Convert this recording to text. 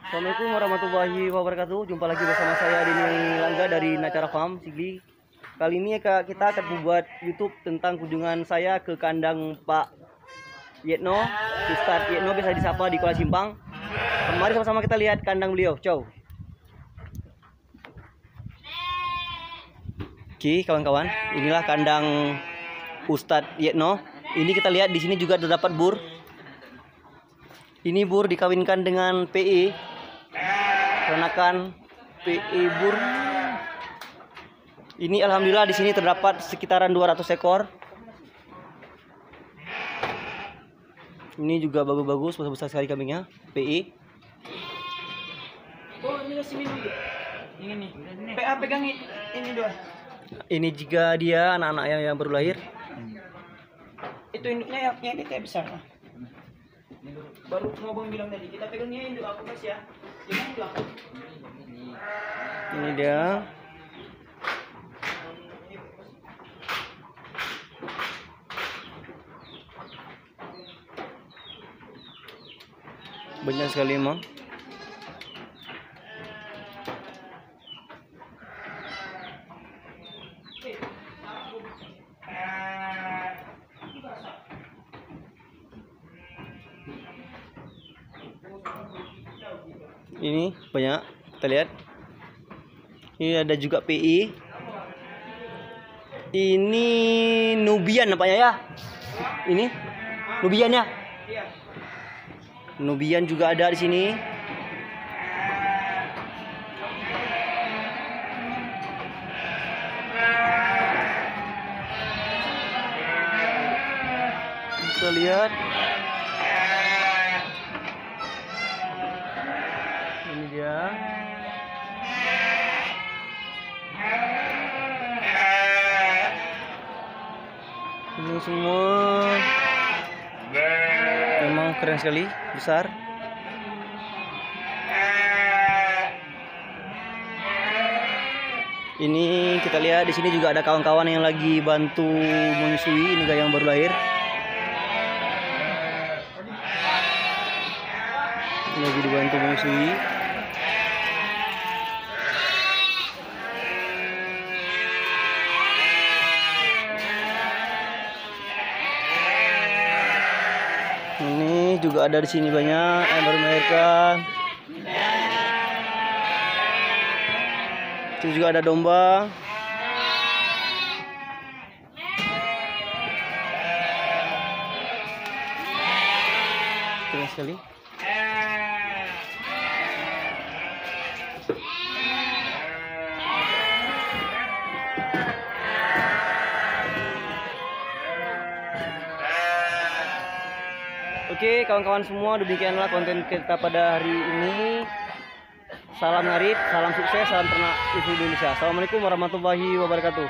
Assalamualaikum warahmatullahi wabarakatuh. Jumpa lagi bersama saya Dini Langga dari Nacara Farm Sigli. Kali ini kita akan membuat YouTube tentang kunjungan saya ke kandang Pak Yetno, Ustadz Yetno biasa disapa di Kuala Simpang. Mari sama-sama kita lihat kandang beliau. Ciao. Oke, kawan-kawan, inilah kandang Ustadz Yetno. Ini kita lihat di sini juga terdapat bur. Ini bur dikawinkan dengan PE. Peranakan PE bur. Ini alhamdulillah di sini terdapat sekitaran 200 ekor. Ini juga bagus-bagus, besar-besar sekali kambingnya, PE. Oh, ini masih minum. Ini nih. PA pegang ini dua. Ini juga dia anak-anak yang baru lahir. Itu induknya yang ini kayak besar. Baru ngomong bilang tadi, kita pegangnya induk aku Mas ya. Ini induk aku. Ini dia. Banyak sekali emang. Ini banyak, kita lihat. Ini ada juga PI. Ini Nubian nampaknya ya. Ini Nubian ya. Nubian juga ada di sini. Kita lihat. Ini dia. Ini semua memang keren sekali, besar. Ini kita lihat di sini juga ada kawan-kawan yang lagi bantu menyusui. Ini yang baru lahir. Ini lagi dibantu menyusui. Ini juga ada di sini banyak yang baru melahirkan. Itu juga ada domba. Keren sekali. Oke, kawan-kawan semua, demikianlah konten kita pada hari ini. Salam ngarit, salam sukses, salam ternak di Indonesia. Assalamualaikum warahmatullahi wabarakatuh.